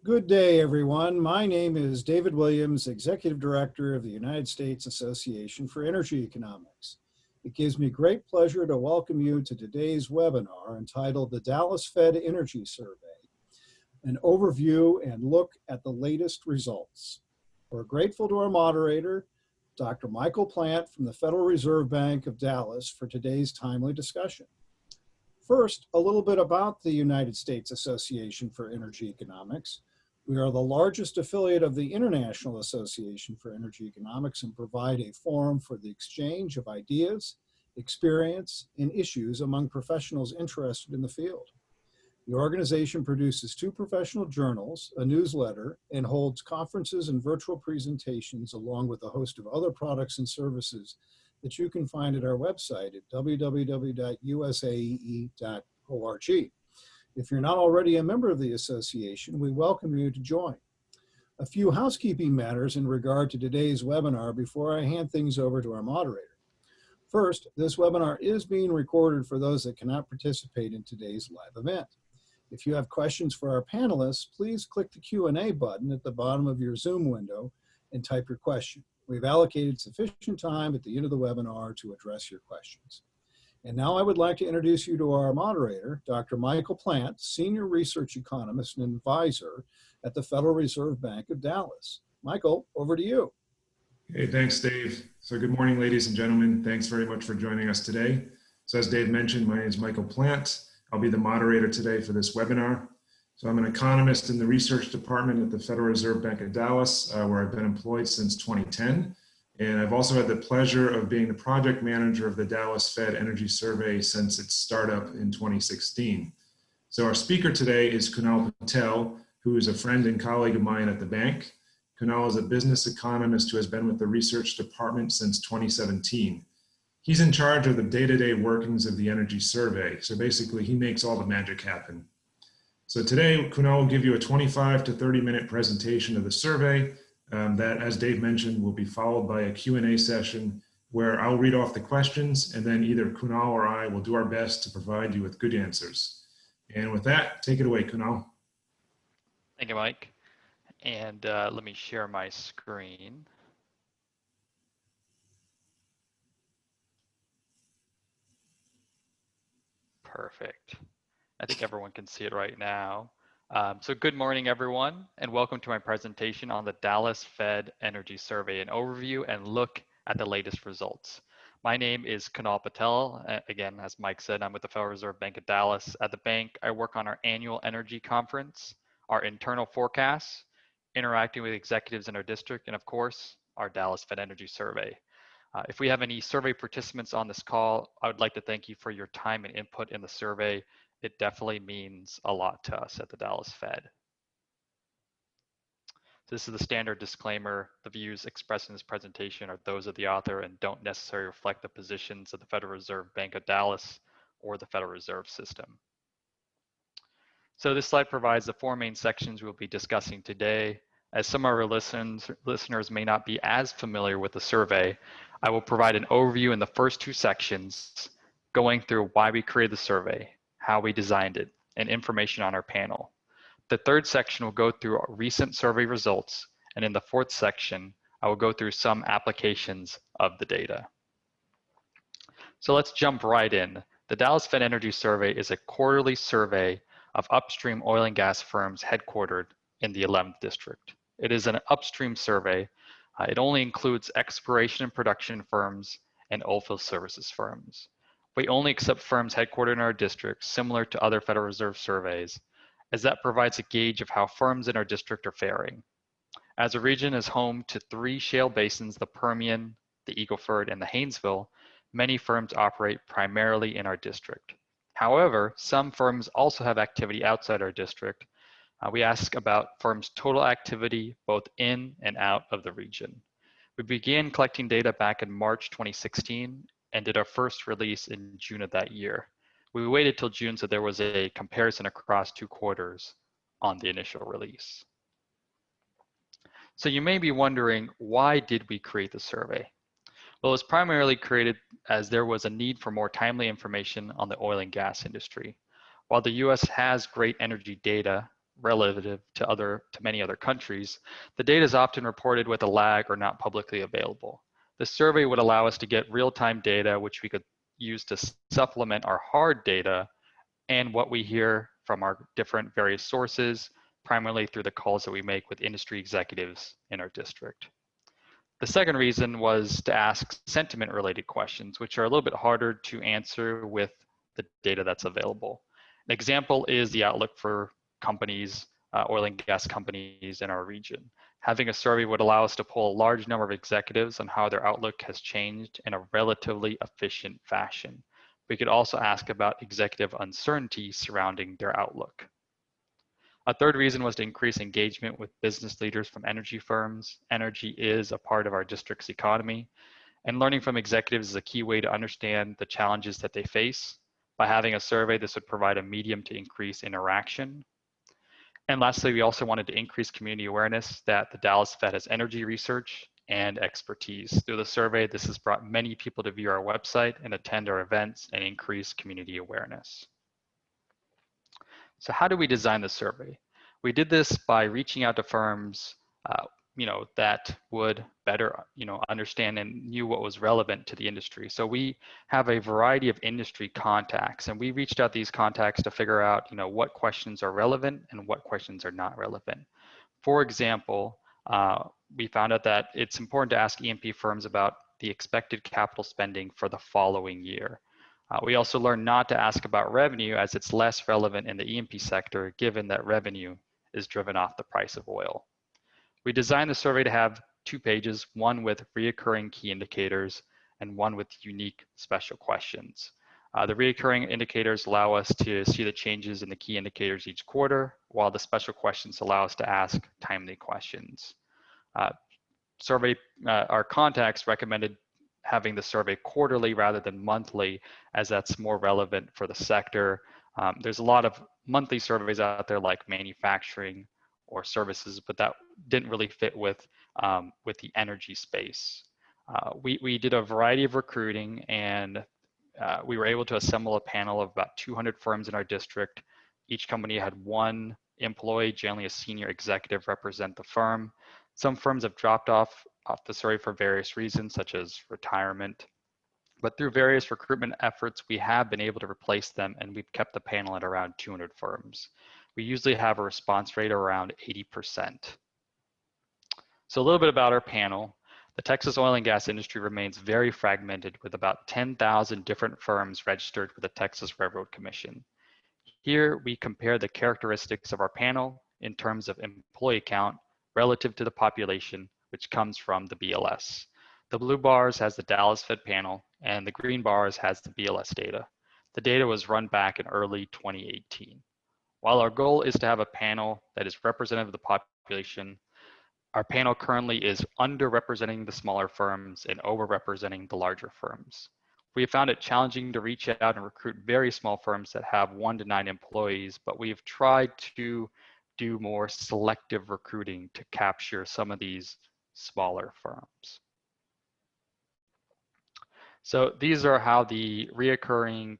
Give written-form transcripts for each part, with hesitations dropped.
Good day, everyone. My name is David Williams, Executive Director of the United States Association for Energy Economics. It gives me great pleasure to welcome you to today's webinar entitled The Dallas Fed Energy Survey, an overview and look at the latest results. We're grateful to our moderator, Dr. Michael Plante from the Federal Reserve Bank of Dallas, for today's timely discussion. First, a little bit about the United States Association for Energy Economics. We are the largest affiliate of the International Association for Energy Economics and provide a forum for the exchange of ideas, experience, and issues among professionals interested in the field. The organization produces 2 professional journals, a newsletter, and holds conferences and virtual presentations along with a host of other products and services that you can find at our website at www.usaee.org. If you're not already a member of the association, we welcome you to join. A few housekeeping matters in regard to today's webinar before I hand things over to our moderator. First, this webinar is being recorded for those that cannot participate in today's live event. If you have questions for our panelists, please click the Q&A button at the bottom of your Zoom window and type your question. We've allocated sufficient time at the end of the webinar to address your questions. And now I would like to introduce you to our moderator, Dr. Michael Plante, Senior Research Economist and Advisor at the Federal Reserve Bank of Dallas. Michael, over to you. Hey, thanks, Dave. So good morning, ladies and gentlemen. Thanks very much for joining us today. So as Dave mentioned, my name is Michael Plante. I'll be the moderator today for this webinar. So I'm an economist in the research department at the Federal Reserve Bank of Dallas, where I've been employed since 2010. And I've also had the pleasure of being the project manager of the Dallas Fed Energy Survey since its startup in 2016. So our speaker today is Kunal Patel, who is a friend and colleague of mine at the bank. Kunal is a business economist who has been with the research department since 2017. He's in charge of the day-to-day workings of the Energy Survey. So basically, he makes all the magic happen. So today, Kunal will give you a 25 to 30-minute presentation of the survey that, as Dave mentioned, will be followed by a Q&A session where I'll read off the questions, and then either Kunal or I will do our best to provide you with good answers. And with that, take it away, Kunal. Thank you, Mike. And let me share my screen. Perfect. I think everyone can see it right now. So good morning, everyone, and welcome to my presentation on the Dallas Fed Energy Survey, an overview and look at the latest results. My name is Kunal Patel. Again, as Mike said, I'm with the Federal Reserve Bank of Dallas. At the bank, I work on our annual energy conference, our internal forecasts, interacting with executives in our district, and of course, our Dallas Fed Energy Survey. If we have any survey participants on this call, I would like to thank you for your time and input in the survey. It definitely means a lot to us at the Dallas Fed. This is the standard disclaimer. The views expressed in this presentation are those of the author and don't necessarily reflect the positions of the Federal Reserve Bank of Dallas or the Federal Reserve System. So this slide provides the 4 main sections we'll be discussing today. As some of our listeners may not be as familiar with the survey, I will provide an overview in the first 2 sections, going through why we created the survey, how we designed it, and information on our panel. The 3rd section will go through recent survey results, and in the 4th section, I will go through some applications of the data. So let's jump right in. The Dallas Fed Energy Survey is a quarterly survey of upstream oil and gas firms headquartered in the 11th district. It is an upstream survey. It only includes exploration and production firms and oilfield services firms. We only accept firms headquartered in our district, similar to other Federal Reserve surveys, as that provides a gauge of how firms in our district are faring. As the region is home to 3 shale basins, the Permian, the Eagle Ford, and the Haynesville, many firms operate primarily in our district. However, some firms also have activity outside our district. We ask about firms' total activity both in and out of the region. We began collecting data back in March 2016 and did our first release in June of that year. We waited till June so there was a comparison across 2 quarters on the initial release. So you may be wondering, why did we create the survey? Well, it was primarily created as there was a need for more timely information on the oil and gas industry. While the US has great energy data, relative to many other countries, the data is often reported with a lag or not publicly available. The survey would allow us to get real-time data, which we could use to supplement our hard data and what we hear from our different various sources, primarily through the calls that we make with industry executives in our district. The second reason was to ask sentiment-related questions, which are a little bit harder to answer with the data that's available. An example is the outlook for companies, oil and gas companies in our region. Having a survey would allow us to pull a large number of executives on how their outlook has changed in a relatively efficient fashion. We could also ask about executive uncertainty surrounding their outlook. A third reason was to increase engagement with business leaders from energy firms. Energy is a part of our district's economy, and learning from executives is a key way to understand the challenges that they face. By having a survey, this would provide a medium to increase interaction. And lastly, we also wanted to increase community awareness that the Dallas Fed has energy research and expertise. Through the survey, this has brought many people to view our website and attend our events and increase community awareness. So how do we design the survey? We did this by reaching out to firms that would better understand and knew what was relevant to the industry. So we have a variety of industry contacts, and we reached out these contacts to figure out what questions are relevant and what questions are not relevant. For example, we found out that it's important to ask E&P firms about the expected capital spending for the following year. We also learned not to ask about revenue, as it's less relevant in the E&P sector, given that revenue is driven off the price of oil. We designed the survey to have 2 pages, one with reoccurring key indicators and one with unique special questions. The reoccurring indicators allow us to see the changes in the key indicators each quarter, while the special questions allow us to ask timely questions. Our contacts recommended having the survey quarterly rather than monthly, as that's more relevant for the sector. There's a lot of monthly surveys out there like manufacturing or services, but that didn't really fit with the energy space. We did a variety of recruiting, and we were able to assemble a panel of about 200 firms in our district. Each company had 1 employee, generally a senior executive, represent the firm. Some firms have dropped off the survey for various reasons, such as retirement. But through various recruitment efforts, we have been able to replace them, and we've kept the panel at around 200 firms. We usually have a response rate around 80%. So a little bit about our panel. The Texas oil and gas industry remains very fragmented, with about 10,000 different firms registered with the Texas Railroad Commission. Here, we compare the characteristics of our panel in terms of employee count relative to the population, which comes from the BLS. The blue bars has the Dallas Fed panel, and the green bars has the BLS data. The data was run back in early 2018. While our goal is to have a panel that is representative of the population, our panel currently is underrepresenting the smaller firms and overrepresenting the larger firms. We have found it challenging to reach out and recruit very small firms that have 1 to 9 employees, but we have tried to do more selective recruiting to capture some of these smaller firms. So these are how the reoccurring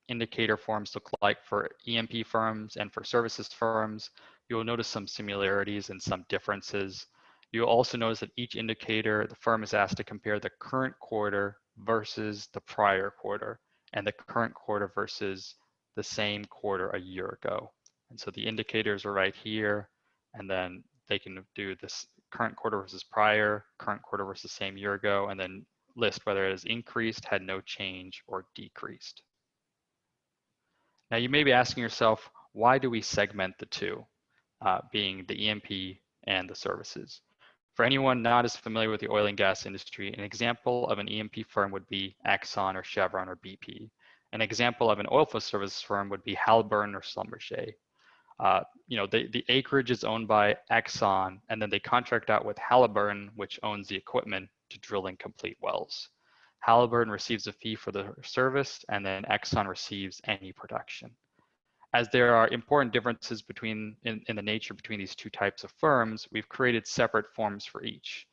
indicator forms look like for E&P firms and for services firms. You will notice some similarities and some differences. You'll also notice that each indicator, the firm is asked to compare the current quarter versus the prior quarter, and the current quarter versus the same quarter a year ago. And so the indicators are right here, and then they can do this current quarter versus prior, current quarter versus same year ago, and then list whether it has increased, had no change, or decreased. Now you may be asking yourself, why do we segment the two, being the E&P and the services? For anyone not as familiar with the oil and gas industry, an example of an E&P firm would be Exxon or Chevron or BP. An example of an oilfield services firm would be Halliburton or Schlumberger. The acreage is owned by Exxon, and then they contract out with Halliburton, which owns the equipment to drill and complete wells. Halliburton receives a fee for the service, and then Exxon receives any production. As there are important differences in the nature between these two types of firms, we've created separate forms for each.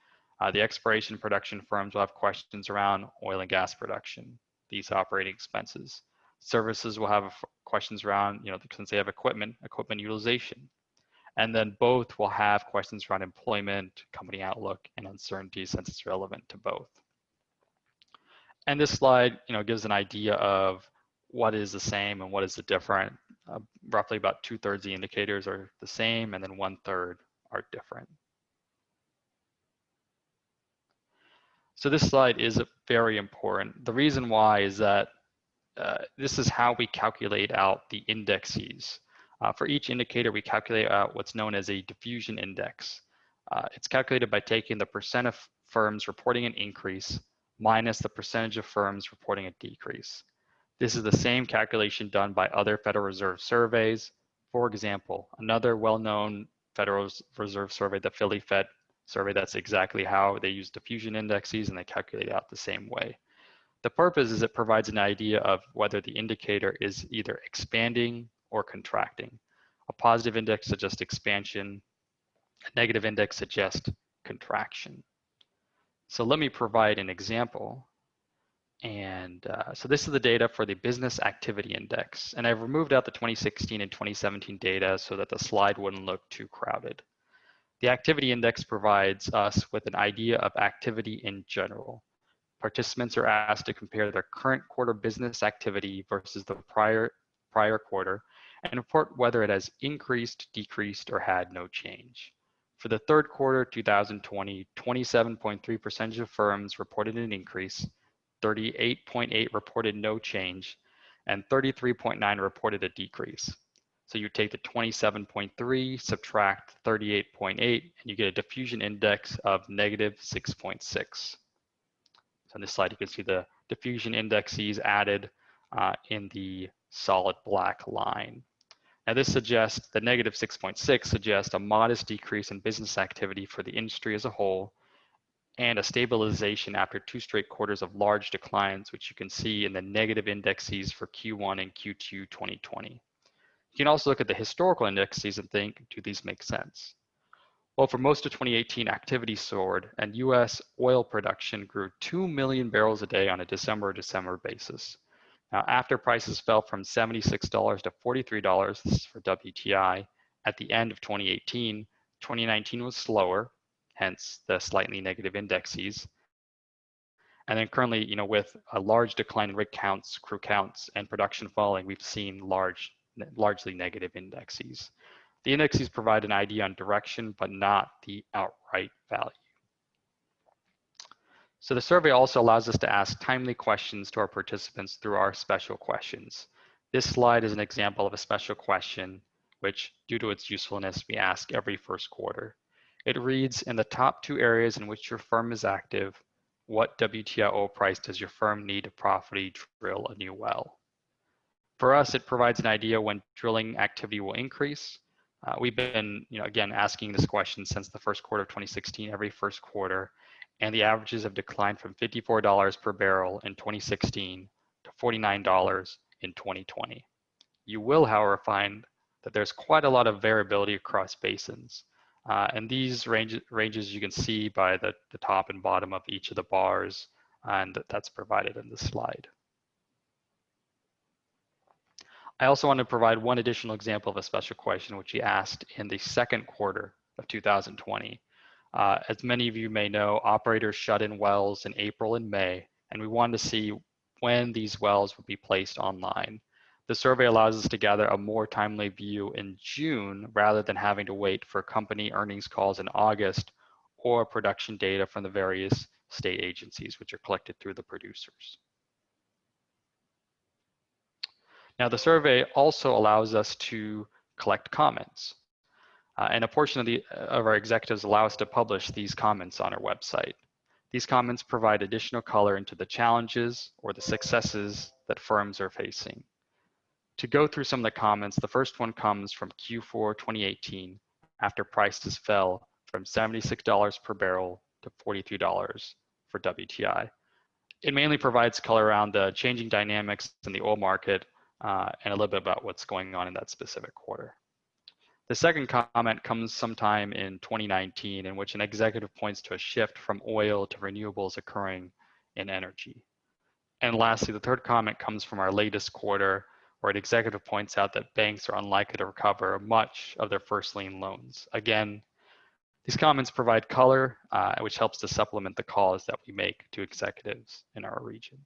The exploration and production firms will have questions around oil and gas production, these operating expenses. Services will have questions around, since they have equipment utilization. And then both will have questions around employment, company outlook, and uncertainty since it's relevant to both. And this slide, gives an idea of what is the same and what is the different. Roughly about 2/3 of the indicators are the same, and then 1/3 are different. So this slide is very important. The reason why is that this is how we calculate out the indexes. For each indicator, we calculate out what's known as a diffusion index. It's calculated by taking the percent of firms reporting an increase minus the percentage of firms reporting a decrease. This is the same calculation done by other Federal Reserve surveys. For example, another well-known Federal Reserve survey, the Philly Fed survey, that's exactly how they use diffusion indexes and they calculate it out the same way. The purpose is it provides an idea of whether the indicator is either expanding or contracting. A positive index suggests expansion, a negative index suggests contraction. So let me provide an example. And so this is the data for the Business Activity Index. And I've removed out the 2016 and 2017 data so that the slide wouldn't look too crowded. The Activity Index provides us with an idea of activity in general. Participants are asked to compare their current quarter business activity versus the prior quarter and report whether it has increased, decreased, or had no change. For the third quarter 2020, 27.3% of firms reported an increase, 38.8 reported no change, and 33.9 reported a decrease. So you take the 27.3, subtract 38.8, and you get a diffusion index of -6.6. So on this slide, you can see the diffusion indexes added in the solid black line. Now this suggests the -6.6 suggests a modest decrease in business activity for the industry as a whole and a stabilization after 2 straight quarters of large declines, which you can see in the negative indexes for Q1 and Q2 2020. You can also look at the historical indexes and think, do these make sense? Well, for most of 2018, activity soared and US oil production grew 2 million barrels a day on a December basis. Now, after prices fell from $76 to $43 for WTI at the end of 2018, 2019 was slower, hence the slightly negative indexes. And then currently, with a large decline in rig counts, crew counts, and production falling, we've seen largely negative indexes. The indexes provide an idea on direction, but not the outright value. So the survey also allows us to ask timely questions to our participants through our special questions. This slide is an example of a special question, which, due to its usefulness, we ask every first quarter. It reads, in the top 2 areas in which your firm is active, what WTI oil price does your firm need to profitably drill a new well? For us, it provides an idea when drilling activity will increase. We've been, again, asking this question since the first quarter of 2016, every first quarter, and the averages have declined from $54 per barrel in 2016 to $49 in 2020. You will, however, find that there's quite a lot of variability across basins. And these ranges you can see by the top and bottom of each of the bars, and that's provided in the slide. I also want to provide one additional example of a special question which we asked in the second quarter of 2020. As many of you may know, operators shut in wells in April and May, and we wanted to see when these wells would be placed online. The survey allows us to gather a more timely view in June rather than having to wait for company earnings calls in August or production data from the various state agencies which are collected through the producers. Now, the survey also allows us to collect comments. And a portion of our executives allow us to publish these comments on our website. These comments provide additional color into the challenges or the successes that firms are facing. To go through some of the comments, the first one comes from Q4 2018 after prices fell from $76 per barrel to $43 for WTI. It mainly provides color around the changing dynamics in the oil market and a little bit about what's going on in that specific quarter. The second comment comes sometime in 2019 in which an executive points to a shift from oil to renewables occurring in energy. And lastly, the third comment comes from our latest quarter where an executive points out that banks are unlikely to recover much of their first lien loans. Again, these comments provide color, which helps to supplement the calls that we make to executives in our region.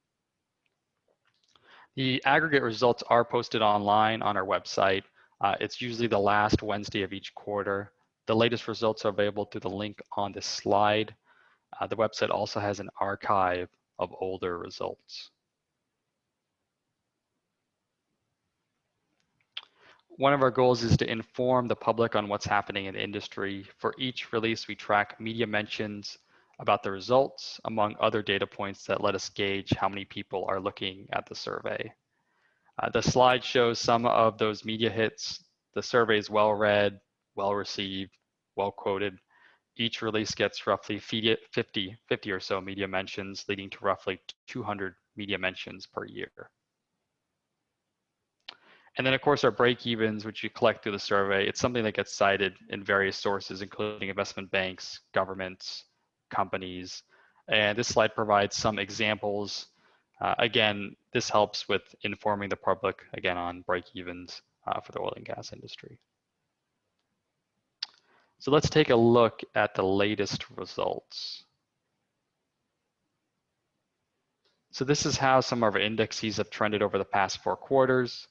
The aggregate results are posted online on our website. It's usually the last Wednesday of each quarter. The latest results are available through the link on this slide. The website also has an archive of older results. One of our goals is to inform the public on what's happening in the industry. For each release, we track media mentions about the results, among other data points that let us gauge how many people are looking at the survey. The slide shows some of those media hits. The survey is well read, well received, well quoted. Each release gets roughly 50 or so media mentions, leading to roughly 200 media mentions per year. And then of course our break-evens, which you collect through the survey, it's something that gets cited in various sources, including investment banks, governments, companies. And this slide provides some examples. Again, this helps with informing the public, again, on break-evens for the oil and gas industry. So let's take a look at the latest results. So this is how some of our indexes have trended over the past 4 quarters.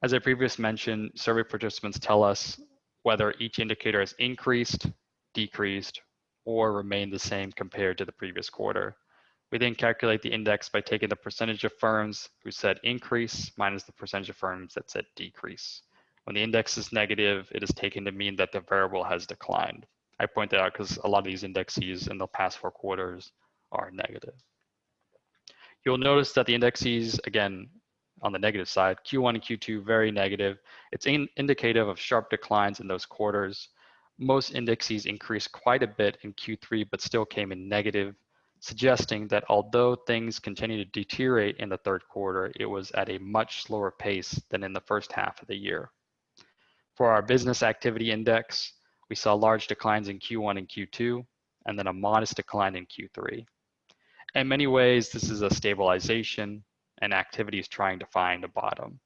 As I previously mentioned, survey participants tell us whether each indicator has increased, decreased, or remained the same compared to the previous quarter. We then calculate the index by taking the percentage of firms who said increase minus the percentage of firms that said decrease. When the index is negative, it is taken to mean that the variable has declined. I point that out because a lot of these indexes in the past 4 quarters are negative. You'll notice that the indexes, again, on the negative side, Q1 and Q2, very negative. It's indicative of sharp declines in those quarters. Most indexes increased quite a bit in Q3, but still came in negative, suggesting that although things continue to deteriorate in the 3rd quarter, it was at a much slower pace than in the first half of the year. For our business activity index, we saw large declines in Q1 and Q2, and then a modest decline in Q3. In many ways, this is a stabilization, and activity is trying to find a bottom.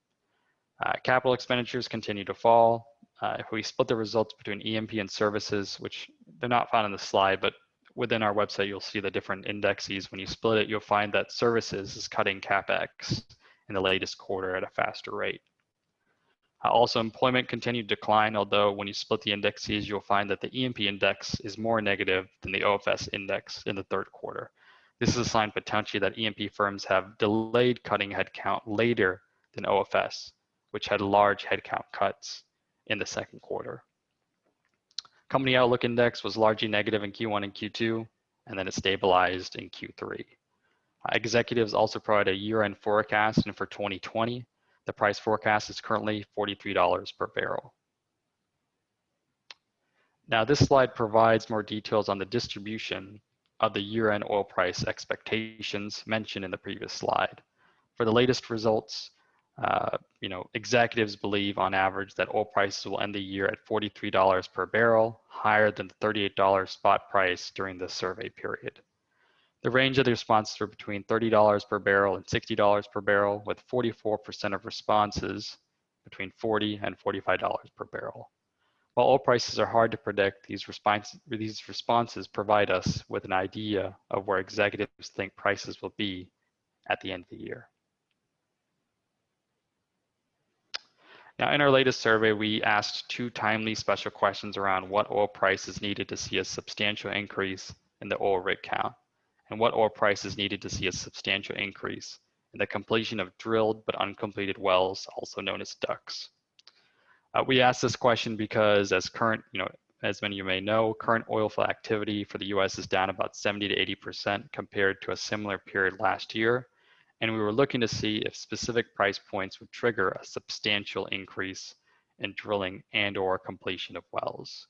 Capital expenditures continue to fall. If we split the results between E&P and services, which they're not found on the slide, but within our website, you'll see the different indexes. When you split it, you'll find that services is cutting CapEx in the latest quarter at a faster rate. Also, employment continued to decline, although when you split the indexes, you'll find that the E&P index is more negative than the OFS index in the 3rd quarter. This is a sign potentially that E&P firms have delayed cutting headcount later than OFS, which had large headcount cuts in the 2nd quarter. Company Outlook Index was largely negative in Q1 and Q2, and then it stabilized in Q3. Executives also provide a year-end forecast, and for 2020, the price forecast is currently $43 per barrel. Now, this slide provides more details on the distribution of the year-end oil price expectations mentioned in the previous slide. For the latest results, executives believe on average that oil prices will end the year at $43 per barrel, higher than the $38 spot price during the survey period. The range of the responses were between $30 per barrel and $60 per barrel, with 44% of responses between $40 and $45 per barrel. While oil prices are hard to predict, these responses provide us with an idea of where executives think prices will be at the end of the year. Now, in our latest survey, we asked 2 timely special questions around what oil price is needed to see a substantial increase in the oil rig count, and what oil price is needed to see a substantial increase in the completion of drilled but uncompleted wells, also known as DUCs. We asked this question because as many of you may know, current oil field activity for the US is down about 70 to 80% compared to a similar period last year. And we were looking to see if specific price points would trigger a substantial increase in drilling and/or completion of wells.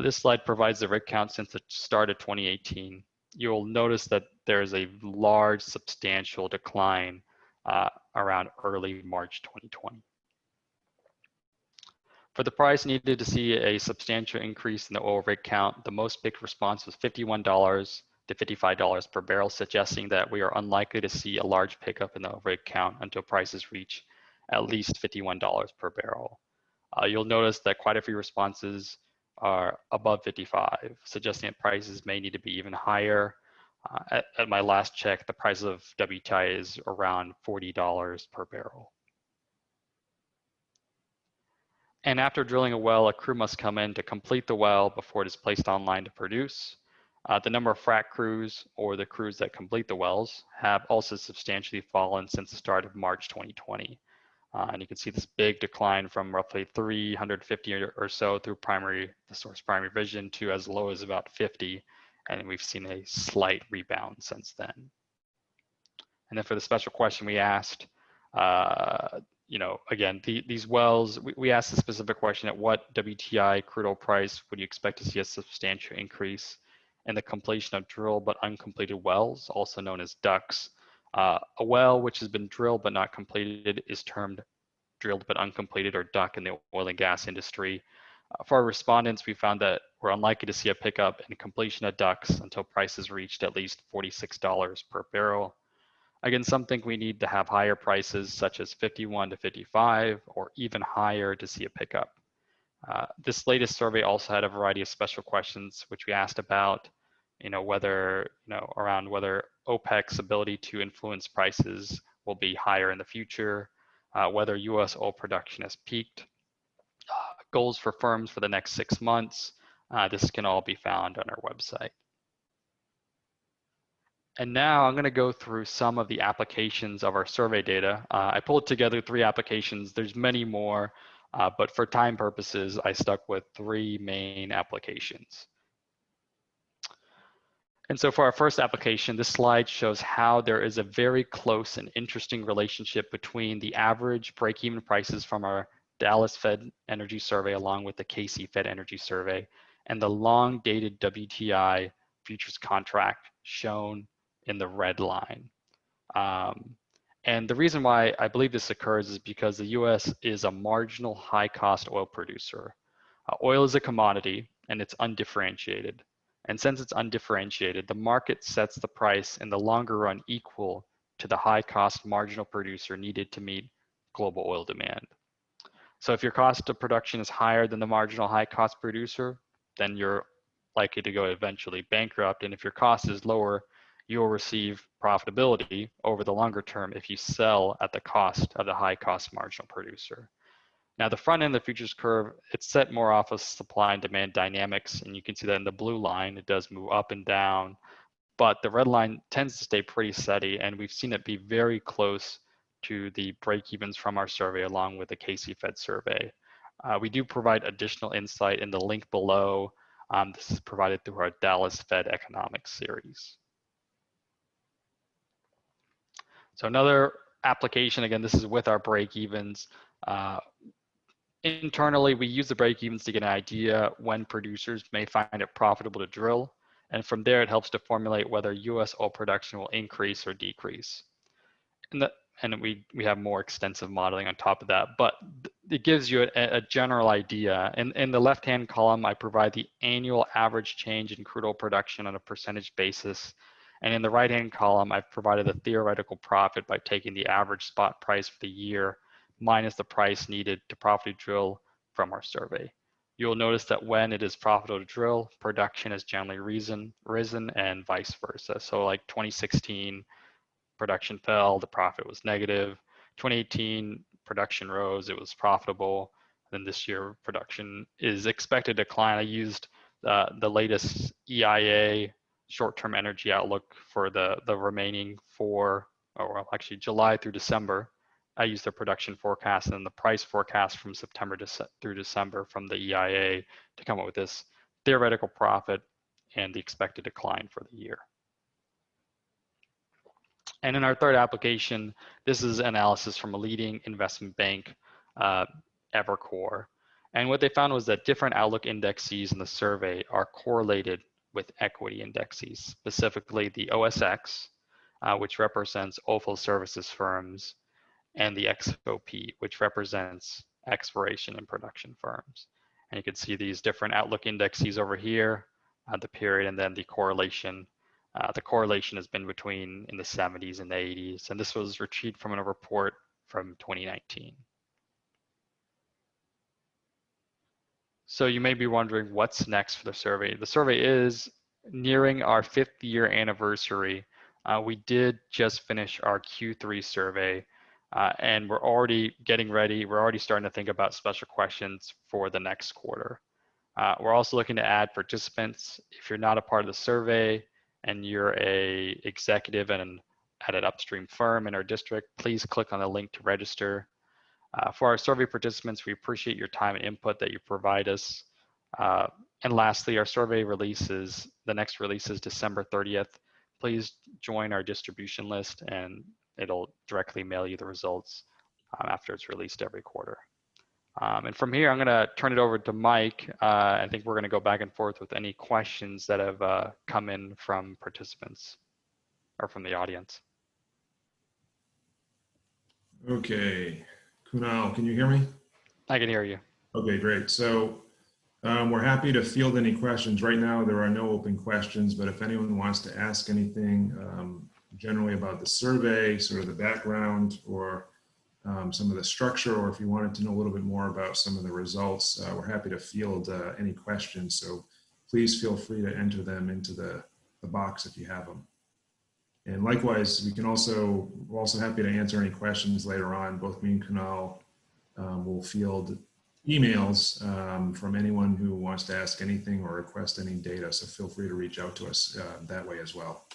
This slide provides the rig count since the start of 2018. You'll notice that there's a large, substantial decline around early March 2020. For the price needed to see a substantial increase in the oil rig count, the most picked response was $51 to $55 per barrel, suggesting that we are unlikely to see a large pickup in the rig count until prices reach at least $51 per barrel. You'll notice that quite a few responses are above 55, suggesting that prices may need to be even higher. At my last check, the price of WTI is around $40 per barrel. And after drilling a well, a crew must come in to complete the well before it is placed online to produce. The number of frac crews, or the crews that complete the wells, have also substantially fallen since the start of March 2020. And you can see this big decline from roughly 350 or so through the source primary vision to as low as about 50. And we've seen a slight rebound since then. And then for the special question we asked, again, these wells, we asked the specific question: at what WTI crude oil price would you expect to see a substantial increase in the completion of drilled but uncompleted wells, also known as DUCs? A well which has been drilled but not completed is termed drilled but uncompleted, or DUC, in the oil and gas industry. For our respondents, we found that we're unlikely to see a pickup in completion of DUCs until prices reached at least $46 per barrel. Again, some think we need to have higher prices, such as 51 to 55, or even higher to see a pickup. This latest survey also had a variety of special questions, which we asked about, around whether OPEC's ability to influence prices will be higher in the future, whether U.S. oil production has peaked, goals for firms for the next 6 months. This can all be found on our website. And now I'm going to go through some of the applications of our survey data. I pulled together 3 applications. There's many more, but for time purposes, I stuck with 3 main applications. And so for our first application, this slide shows how there is a very close and interesting relationship between the average break-even prices from our Dallas Fed Energy Survey, along with the KC Fed Energy Survey, and the long-dated WTI futures contract shown in the red line. And the reason why I believe this occurs is because the US is a marginal high-cost oil producer. Oil is a commodity and it's undifferentiated. And since it's undifferentiated, the market sets the price in the longer run equal to the high-cost marginal producer needed to meet global oil demand. So if your cost of production is higher than the marginal high-cost producer, then you're likely to go eventually bankrupt. And if your cost is lower, you'll receive profitability over the longer term if you sell at the cost of the high cost marginal producer. Now the front end of the futures curve, it's set more off of supply and demand dynamics, and you can see that in the blue line, it does move up and down, but the red line tends to stay pretty steady, and we've seen it be very close to the break-evens from our survey, along with the KC Fed survey. We do provide additional insight in the link below. This is provided through our Dallas Fed Economics series. So another application, again, this is with our break-evens. Internally, we use the break-evens to get an idea when producers may find it profitable to drill. And from there, it helps to formulate whether US oil production will increase or decrease. And we have more extensive modeling on top of that, but it gives you a general idea. In the left-hand column, I provide the annual average change in crude oil production on a percentage basis. And in the right-hand column, I've provided a theoretical profit by taking the average spot price for the year minus the price needed to profitably drill from our survey. You'll notice that when it is profitable to drill, production has generally risen and vice versa. So like 2016, production fell, the profit was negative. 2018, production rose, it was profitable. Then this year, production is expected to decline. I used the latest EIA short-term energy outlook for the remaining actually July through December. I used the production forecast and then the price forecast from September through December from the EIA to come up with this theoretical profit and the expected decline for the year. And in our third application, this is analysis from a leading investment bank, Evercore. And what they found was that different outlook indexes in the survey are correlated with equity indexes, specifically the OSX, which represents oilfield services firms, and the XOP, which represents exploration and production firms. And you can see these different outlook indexes over here, the period, and then the correlation. The correlation has been between in the 70s and the 80s. And this was retrieved from a report from 2019. So you may be wondering what's next for the survey. The survey is nearing our 5th year anniversary. We did just finish our Q3 survey, and we're already getting ready. We're already starting to think about special questions for the next quarter. We're also looking to add participants. If you're not a part of the survey and you're a executive at an upstream firm in our district, please click on the link to register. For our survey participants, we appreciate your time and input that you provide us. And lastly, our survey releases, the next release is December 30th. Please join our distribution list and it'll directly mail you the results after it's released every quarter. And from here, I'm going to turn it over to Mike. I think we're going to go back and forth with any questions that have come in from participants or from the audience. Okay. Kunal, can you hear me? I can hear you. Okay, great. So we're happy to field any questions. Right now, there are no open questions, but if anyone wants to ask anything generally about the survey, sort of the background, or some of the structure, or if you wanted to know a little bit more about some of the results, we're happy to field any questions. So please feel free to enter them into the box if you have them. And likewise, we're also happy to answer any questions later on. Both me and Kunal will field emails from anyone who wants to ask anything or request any data. So feel free to reach out to us that way as well.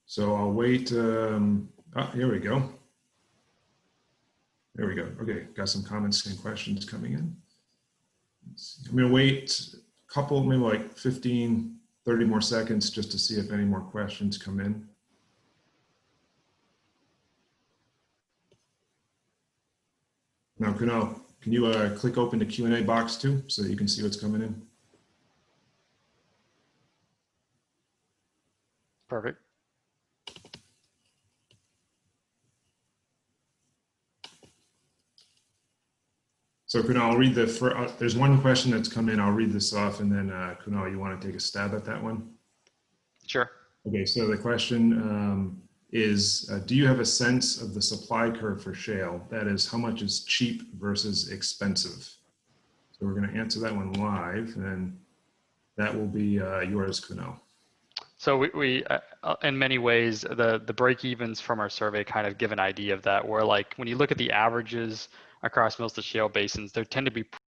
So I'll wait. Here we go. There we go. Okay, got some comments and questions coming in. I'm going to wait a couple, maybe like 15, 30 more seconds just to see if any more questions come in. Now, Kunal, can you click open the Q&A box too so that you can see what's coming in? Perfect. So Kunal, I'll read there's one question that's come in. I'll read this off and then Kunal, you want to take a stab at that one? Sure. Okay, so the question is, do you have a sense of the supply curve for shale? That is, how much is cheap versus expensive? So we're going to answer that one live, and that will be yours, Kunal. So we in many ways, the break-evens from our survey kind of give an idea of that, where like when you look at the averages across most of the shale basins, there tend to be